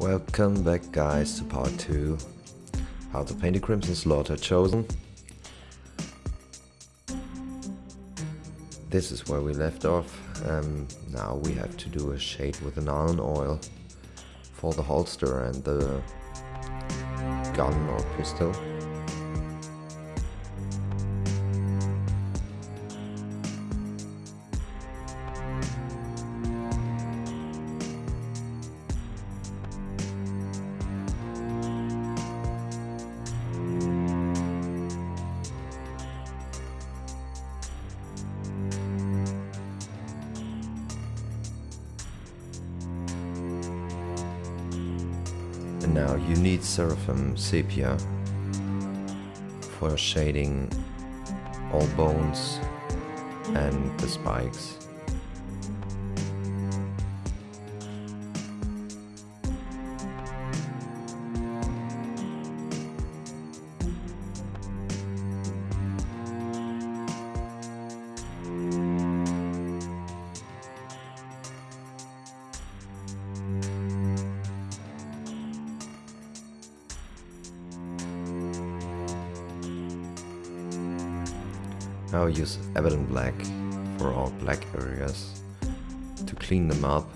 Welcome back guys to part 2, how to paint a Crimson Slaughter chosen. This is where we left off. Now we have to do a shade with the Nuln-Oil for the holster and the gun or pistol. And now you need Seraphim Sepia for shading all bones and the spikes. Now use Abaddon black for all black areas to clean them up.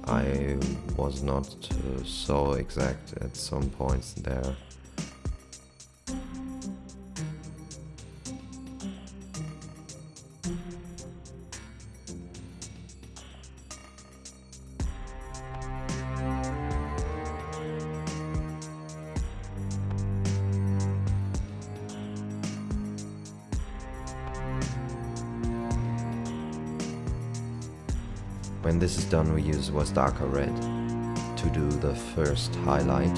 I was not so exact at some points there. When this is done, we use Wazdakka red to do the first highlight.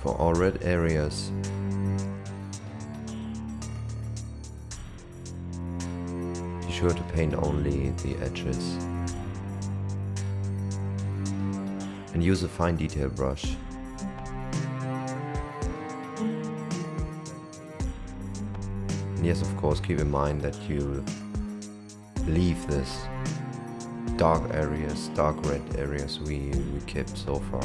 For all red areas, be sure to paint only the edges. And use a fine detail brush. And yes, of course, keep in mind that you leave this dark areas, dark red areas we kept so far.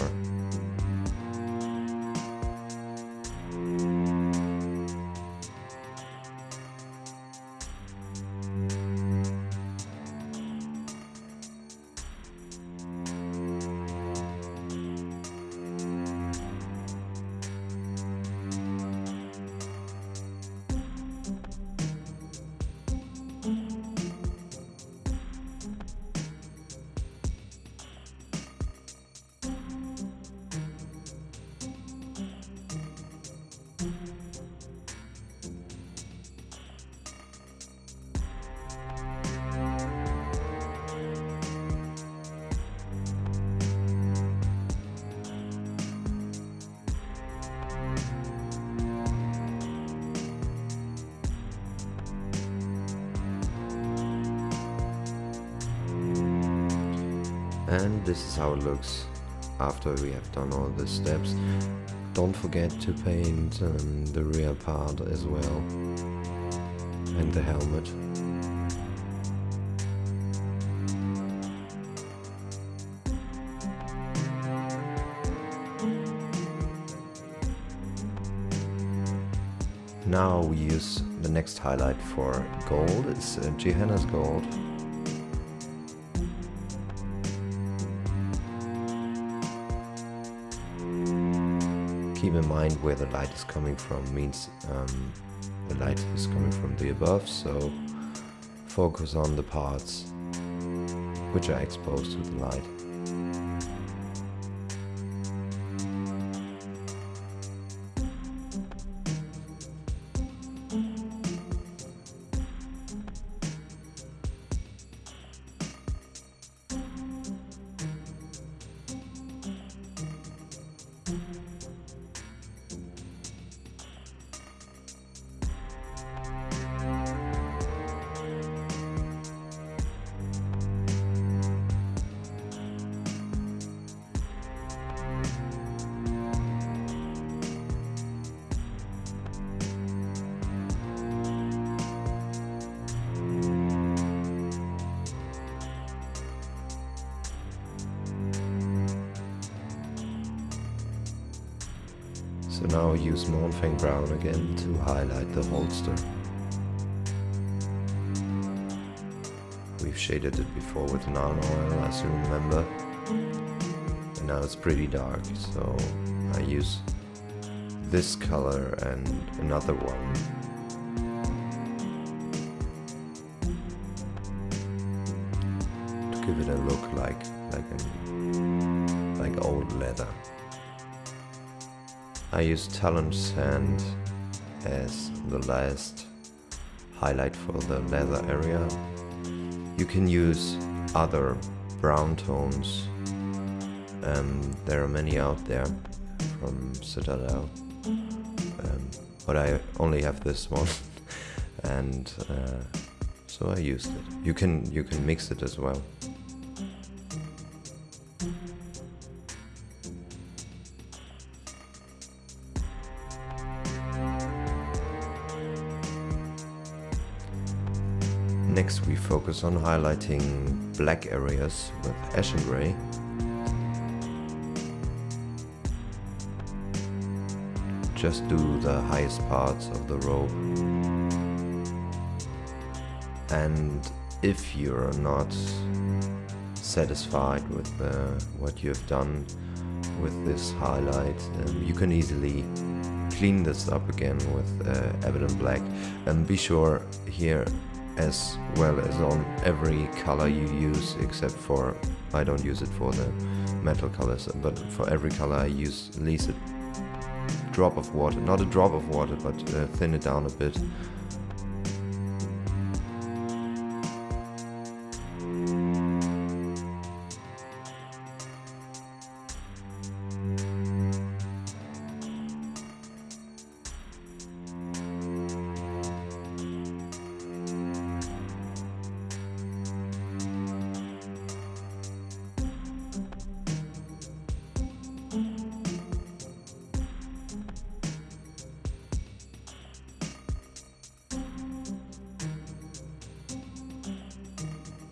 And this is how it looks after we have done all the steps. Don't forget to paint the rear part as well, and the helmet. Now we use the next highlight for gold. It's Gehenna's gold. Keep in mind where the light is coming from, means the light is coming from the above, so focus on the parts which are exposed to the light. So now I use Mournfang brown again to highlight the holster. We've shaded it before with Nuln-Oil, as you remember. And now it's pretty dark, so I use this color and another one. To give it a look like old leather. I use Tallarn sand as the last highlight for the leather area. You can use other brown tones. There are many out there from Citadel, but I only have this one, and so I used it. You can mix it as well. Next we focus on highlighting black areas with Eshin Gray. Just do the highest parts of the robe. And if you're not satisfied with what you have done with this highlight, you can easily clean this up again with Abaddon black. And be sure here, as well as on every color you use, except for, I don't use it for the metal colors, but for every color I use at least a drop of water, not a drop of water, but thin it down a bit.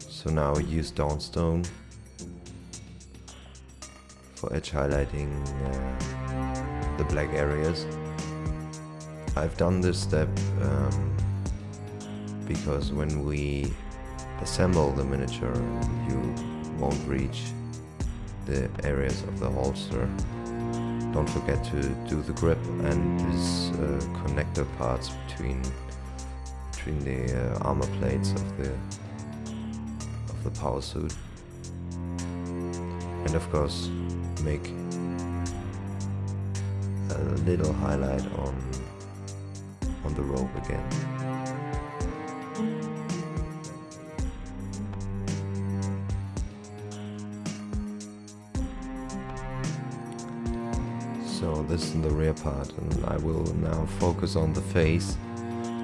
So now I use Dawnstone for edge highlighting the black areas. I've done this step because when we assemble the miniature, you won't reach the areas of the holster. Don't forget to do the grip and these connector parts between the armor plates of the power suit, and of course make a little highlight on the robe again. So this is the rear part, and I will now focus on the face,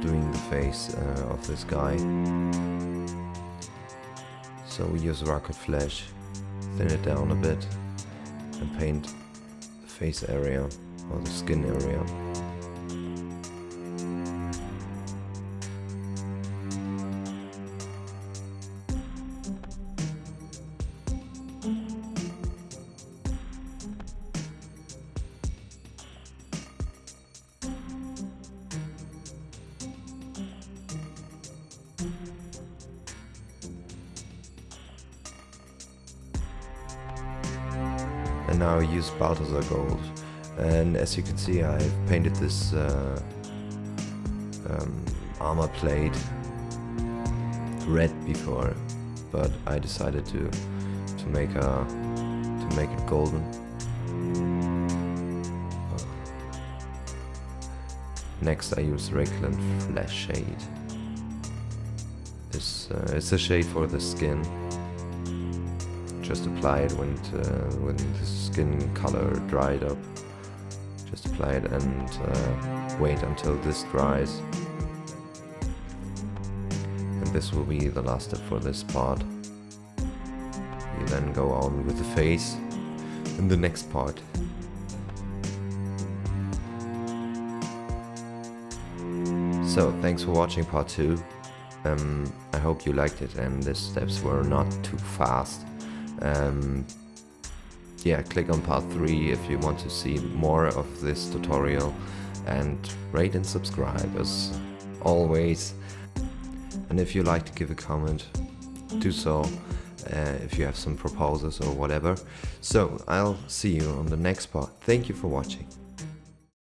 doing the face of this guy. So we use Rakarth flesh, thin it down a bit, and paint the face area, or the skin area. And now I use Balthasar gold, and as you can see I've painted this armor plate red before, but I decided to make it golden. Next I use Reikland Fleshshade. It's a shade for the skin. Just apply it when the skin color dried up. Just apply it and wait until this dries. And this will be the last step for this part. You then go on with the face in the next part. So thanks for watching part 2. I hope you liked it and the steps were not too fast. yeah, click on part 3 if you want to see more of this tutorial, and rate and subscribe as always. And if you like to give a comment, do so, if you have some proposals or whatever. So I'll see you on the next part. Thank you for watching.